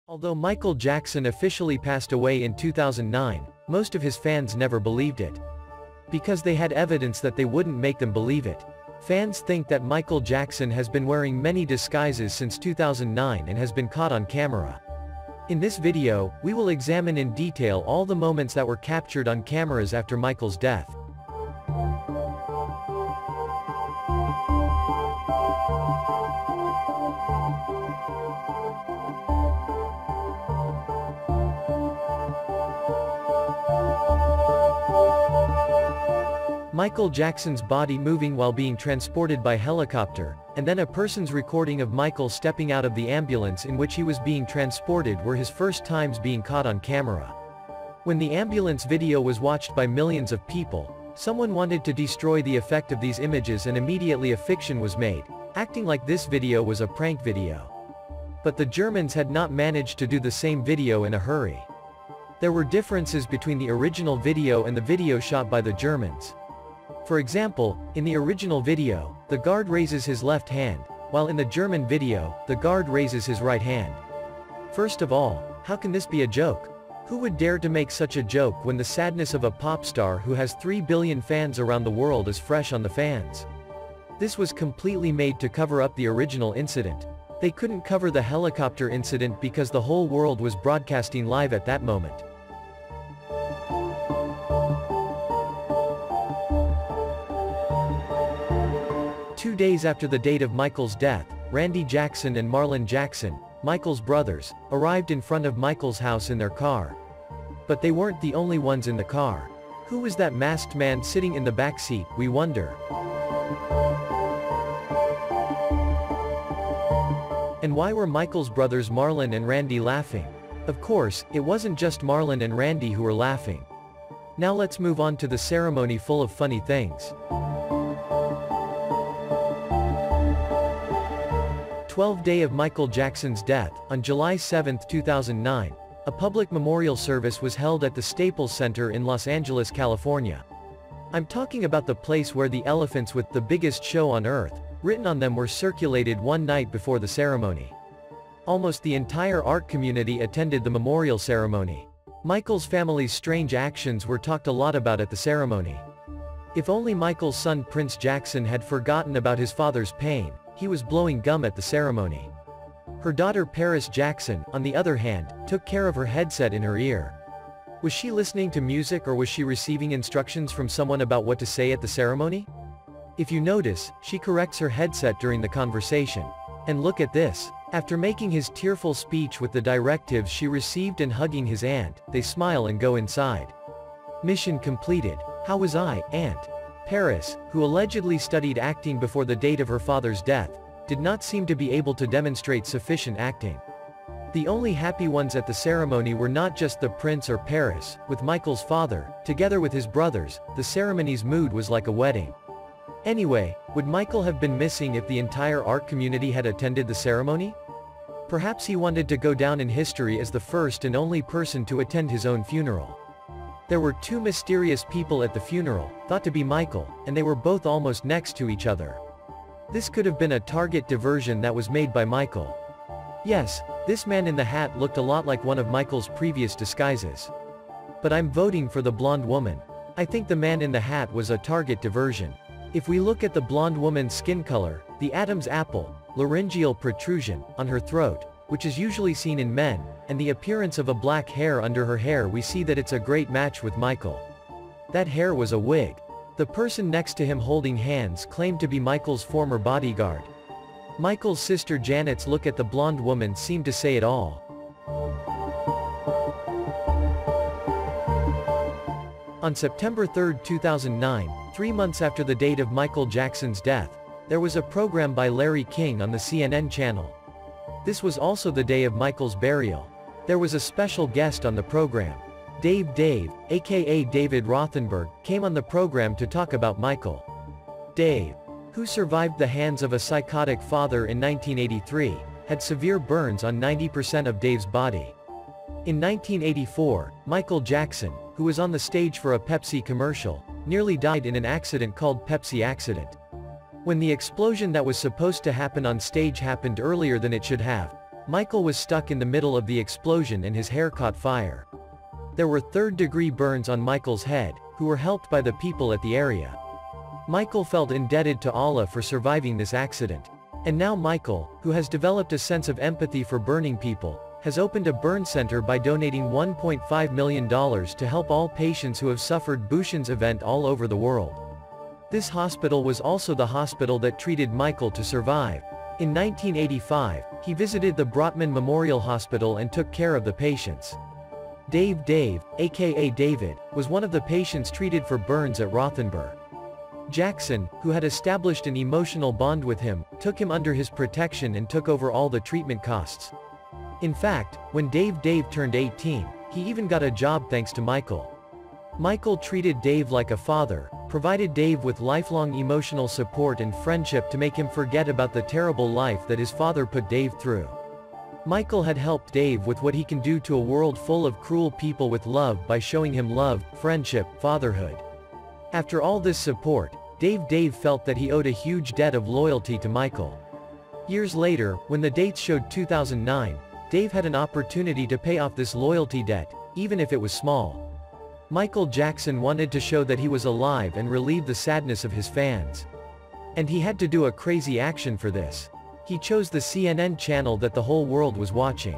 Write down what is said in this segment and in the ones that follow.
Although Michael Jackson officially passed away in 2009, most of his fans never believed it. Because they had evidence that they wouldn't make them believe it. Fans think that Michael Jackson has been wearing many disguises since 2009 and has been caught on camera. In this video, we will examine in detail all the moments that were captured on cameras after Michael's death. Michael Jackson's body moving while being transported by helicopter, and then a person's recording of Michael stepping out of the ambulance in which he was being transported were his first times being caught on camera. When the ambulance video was watched by millions of people, someone wanted to destroy the effect of these images and immediately a fiction was made, acting like this video was a prank video. But the Germans had not managed to do the same video in a hurry. There were differences between the original video and the video shot by the Germans. For example, in the original video, the guard raises his left hand, while in the German video, the guard raises his right hand. First of all, how can this be a joke? Who would dare to make such a joke when the sadness of a pop star who has 3 billion fans around the world is fresh on the fans? This was completely made to cover up the original incident. They couldn't cover the helicopter incident because the whole world was broadcasting live at that moment. Two days after the date of Michael's death, Randy Jackson and Marlon Jackson, Michael's brothers, arrived in front of Michael's house in their car. But they weren't the only ones in the car. Who was that masked man sitting in the back seat, we wonder? And why were Michael's brothers Marlon and Randy laughing? Of course, it wasn't just Marlon and Randy who were laughing. Now let's move on to the ceremony full of funny things. 12th day of Michael Jackson's death, on July 7, 2009, a public memorial service was held at the Staples Center in Los Angeles, California. I'm talking about the place where the elephants with the biggest show on earth, written on them were circulated one night before the ceremony. Almost the entire art community attended the memorial ceremony. Michael's family's strange actions were talked a lot about at the ceremony. If only Michael's son Prince Jackson had forgotten about his father's pain. He was blowing gum at the ceremony. Her daughter Paris Jackson, on the other hand, took care of her headset in her ear. Was she listening to music or was she receiving instructions from someone about what to say at the ceremony? If you notice, she corrects her headset during the conversation. And look at this. After making his tearful speech with the directives she received and hugging his aunt, they smile and go inside. Mission completed. How was I, Aunt? Paris, who allegedly studied acting before the date of her father's death, did not seem to be able to demonstrate sufficient acting. The only happy ones at the ceremony were not just the prince or Paris, with Michael's father, together with his brothers. The ceremony's mood was like a wedding. Anyway, would Michael have been missing if the entire art community had attended the ceremony? Perhaps he wanted to go down in history as the first and only person to attend his own funeral. There were two mysterious people at the funeral, thought to be Michael, and they were both almost next to each other. This could have been a target diversion that was made by Michael. Yes, this man in the hat looked a lot like one of Michael's previous disguises. But I'm voting for the blonde woman. I think the man in the hat was a target diversion. If we look at the blonde woman's skin color, the Adam's apple, laryngeal protrusion, on her throat, which is usually seen in men, and the appearance of a black hair under her hair, we see that it's a great match with Michael. That hair was a wig. The person next to him holding hands claimed to be Michael's former bodyguard. Michael's sister Janet's look at the blonde woman seemed to say it all. On September 3, 2009, 3 months after the date of Michael Jackson's death, there was a program by Larry King on the CNN channel. This was also the day of Michael's burial. There was a special guest on the program. Dave, aka David Rothenberg, came on the program to talk about Michael. Dave, who survived the hands of a psychotic father in 1983, had severe burns on 90% of Dave's body. In 1984, Michael Jackson, who was on the stage for a Pepsi commercial, nearly died in an accident called Pepsi accident. When the explosion that was supposed to happen on stage happened earlier than it should have, Michael was stuck in the middle of the explosion and his hair caught fire. There were third-degree burns on Michael's head, who were helped by the people at the area. Michael felt indebted to Allah for surviving this accident. And now Michael, who has developed a sense of empathy for burning people, has opened a burn center by donating $1.5 million to help all patients who have suffered Bushin's event all over the world. This hospital was also the hospital that treated Michael to survive. In 1985, he visited the Brotman Memorial Hospital and took care of the patients. Dave, aka David, was one of the patients treated for burns at Rothenburg. Jackson, who had established an emotional bond with him, took him under his protection and took over all the treatment costs. In fact, when Dave turned 18, he even got a job thanks to Michael. Michael treated Dave like a father, provided Dave with lifelong emotional support and friendship to make him forget about the terrible life that his father put Dave through. Michael had helped Dave with what he can do to a world full of cruel people with love by showing him love, friendship, fatherhood. After all this support, Dave felt that he owed a huge debt of loyalty to Michael. Years later, when the dates showed 2009, Dave had an opportunity to pay off this loyalty debt, even if it was small. Michael Jackson wanted to show that he was alive and relieve the sadness of his fans. And he had to do a crazy action for this. He chose the CNN channel that the whole world was watching.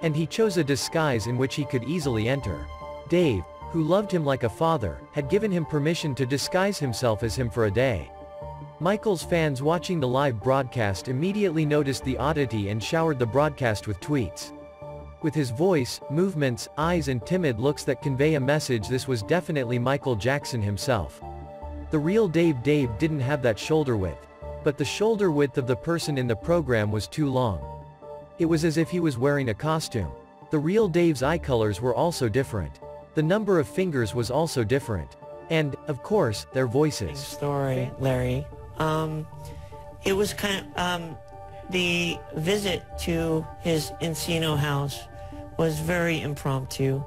And he chose a disguise in which he could easily enter. Dave, who loved him like a father, had given him permission to disguise himself as him for a day. Michael's fans watching the live broadcast immediately noticed the oddity and showered the broadcast with tweets. With his voice, movements, eyes and timid looks that convey a message, this was definitely Michael Jackson himself. The real Dave didn't have that shoulder width. But the shoulder width of the person in the program was too long. It was as if he was wearing a costume. The real Dave's eye colors were also different. The number of fingers was also different. And, of course, their voices. Story, Larry. It was the visit to his Encino house was very impromptu,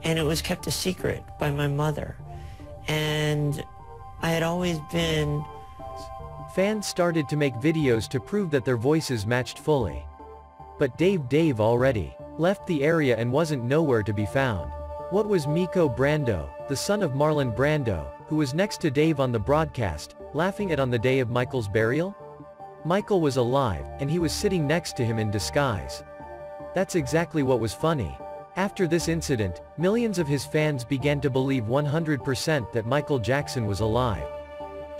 and it was kept a secret by my mother. And I had always been... Fans started to make videos to prove that their voices matched fully. But Dave already left the area and wasn't nowhere to be found. What was Miko Brando, the son of Marlon Brando, who was next to Dave on the broadcast, laughing at on the day of Michael's burial? Michael was alive, and he was sitting next to him in disguise. That's exactly what was funny. After this incident, millions of his fans began to believe 100% that Michael Jackson was alive.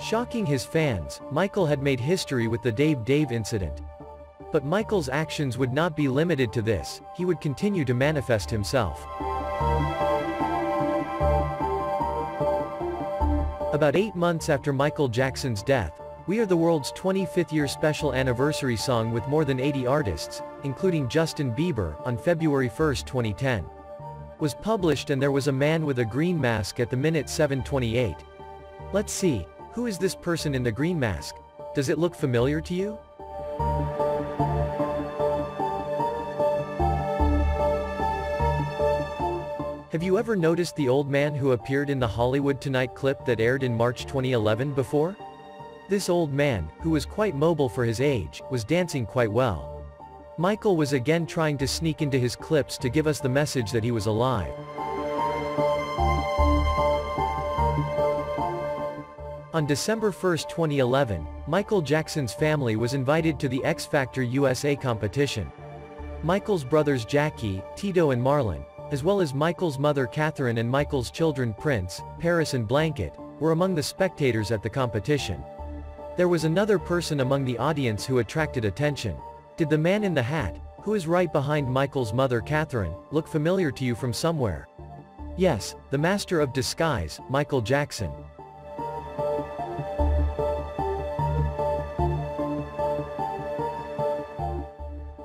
Shocking his fans, Michael had made history with the Dave incident. But Michael's actions would not be limited to this, he would continue to manifest himself. About 8 months after Michael Jackson's death, We Are the World's 25th year special anniversary song with more than 80 artists, including Justin Bieber, on February 1, 2010. Was published, and there was a man with a green mask at the minute 7:28. Let's see, who is this person in the green mask? Does it look familiar to you? Have you ever noticed the old man who appeared in the Hollywood Tonight clip that aired in March 2011 before? This old man, who was quite mobile for his age, was dancing quite well. Michael was again trying to sneak into his clips to give us the message that he was alive. On December 1, 2011, Michael Jackson's family was invited to the X Factor USA competition. Michael's brothers Jackie, Tito and Marlon, as well as Michael's mother Catherine and Michael's children Prince, Paris and Blanket, were among the spectators at the competition. There was another person among the audience who attracted attention. Did the man in the hat, who is right behind Michael's mother Catherine, look familiar to you from somewhere? Yes, the master of disguise, Michael Jackson.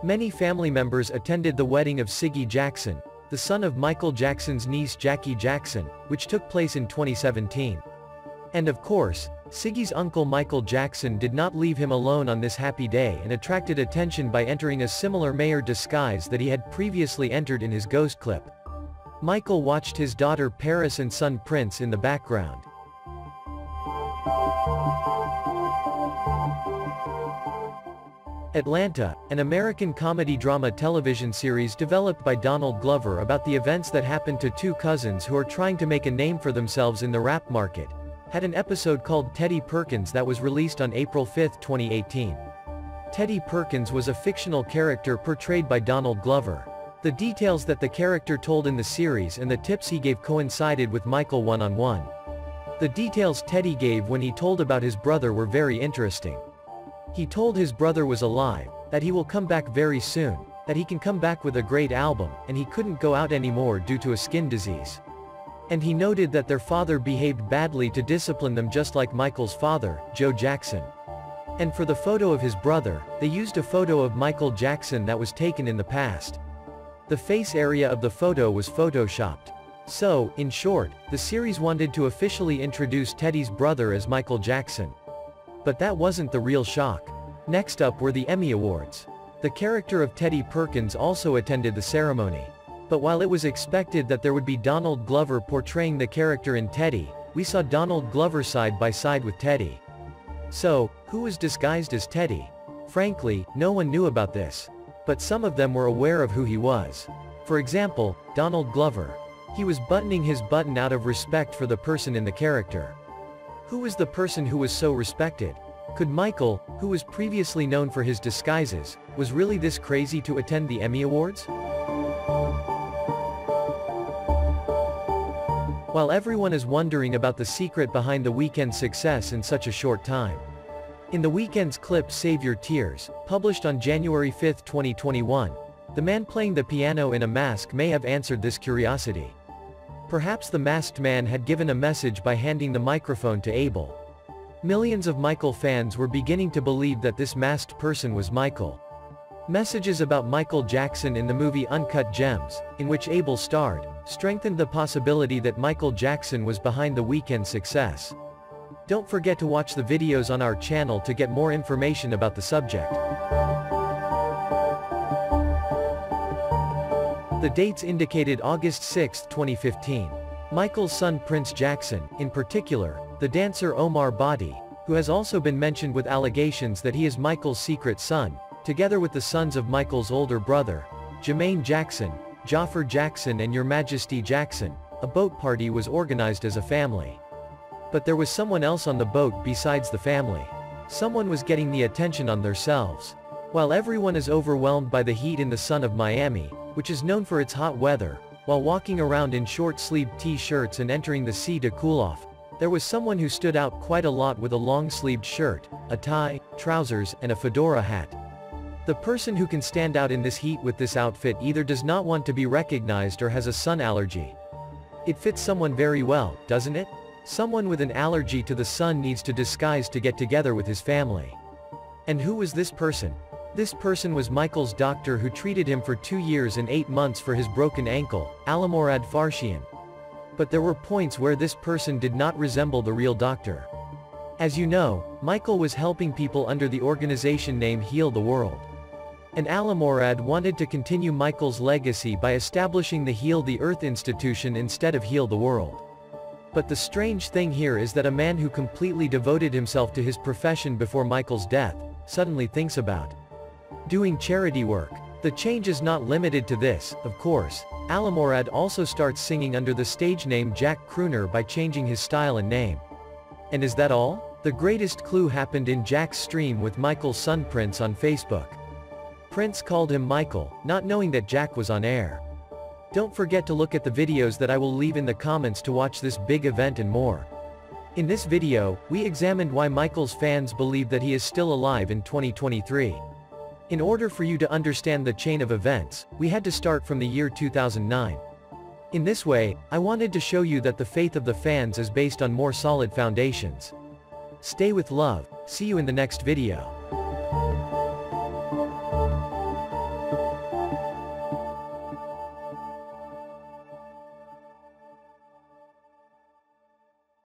Many family members attended the wedding of Siggy Jackson, the son of Michael Jackson's niece Jackie Jackson, which took place in 2017. And of course, Siggy's uncle Michael Jackson did not leave him alone on this happy day and attracted attention by entering a similar mayor disguise that he had previously entered in his ghost clip. Michael watched his daughter Paris and son Prince in the background. Atlanta, an American comedy-drama television series developed by Donald Glover about the events that happened to two cousins who are trying to make a name for themselves in the rap market, had an episode called Teddy Perkins that was released on April 5, 2018. Teddy Perkins was a fictional character portrayed by Donald Glover. The details that the character told in the series and the tips he gave coincided with Michael one-on-one. The details Teddy gave when he told about his brother were very interesting. He told his brother was alive, that he will come back very soon, that he can come back with a great album, and he couldn't go out anymore due to a skin disease. And he noted that their father behaved badly to discipline them just like Michael's father, Joe Jackson. And for the photo of his brother, they used a photo of Michael Jackson that was taken in the past. The face area of the photo was photoshopped. So, in short, the series wanted to officially introduce Teddy's brother as Michael Jackson. But that wasn't the real shock. Next up were the Emmy Awards. The character of Teddy Perkins also attended the ceremony. But while it was expected that there would be Donald Glover portraying the character in Teddy, we saw Donald Glover side by side with Teddy. So, who was disguised as Teddy? Frankly, no one knew about this. But some of them were aware of who he was. For example, Donald Glover. He was buttoning his button out of respect for the person in the character. Who was the person who was so respected? Could Michael, who was previously known for his disguises, was really this crazy to attend the Emmy Awards? While everyone is wondering about the secret behind the Weeknd's success in such a short time. In the Weeknd's clip Save Your Tears, published on January 5, 2021, the man playing the piano in a mask may have answered this curiosity. Perhaps the masked man had given a message by handing the microphone to Abel. Millions of Michael fans were beginning to believe that this masked person was Michael. Messages about Michael Jackson in the movie Uncut Gems, in which Abel starred, strengthened the possibility that Michael Jackson was behind the Weeknd's success. Don't forget to watch the videos on our channel to get more information about the subject. The dates indicated August 6, 2015. Michael's son Prince Jackson, in particular, the dancer Omar Badi, who has also been mentioned with allegations that he is Michael's secret son, together with the sons of Michael's older brother, Jermaine Jackson, Jaffer Jackson and Your Majesty Jackson. A boat party was organized as a family. But there was someone else on the boat besides the family. Someone was getting the attention on themselves. While everyone is overwhelmed by the heat in the sun of Miami, which is known for its hot weather, while walking around in short-sleeved t-shirts and entering the sea to cool off, there was someone who stood out quite a lot with a long-sleeved shirt, a tie, trousers, and a fedora hat. The person who can stand out in this heat with this outfit either does not want to be recognized or has a sun allergy. It fits someone very well, doesn't it? Someone with an allergy to the sun needs to disguise to get together with his family. And who was this person? This person was Michael's doctor who treated him for 2 years and 8 months for his broken ankle, Alamorad Farshian. But there were points where this person did not resemble the real doctor. As you know, Michael was helping people under the organization named Heal the World. And Alamorad wanted to continue Michael's legacy by establishing the Heal the Earth Institution instead of Heal the World. But the strange thing here is that a man who completely devoted himself to his profession before Michael's death, suddenly thinks about doing charity work. The change is not limited to this, of course. Alamorad also starts singing under the stage name Jack Crooner by changing his style and name. And is that all? The greatest clue happened in Jack's stream with Michael's son Prince on Facebook. Prince called him Michael, not knowing that Jack was on air. Don't forget to look at the videos that I will leave in the comments to watch this big event and more. In this video, we examined why Michael's fans believe that he is still alive in 2023. In order for you to understand the chain of events, we had to start from the year 2009. In this way, I wanted to show you that the faith of the fans is based on more solid foundations. Stay with love, see you in the next video.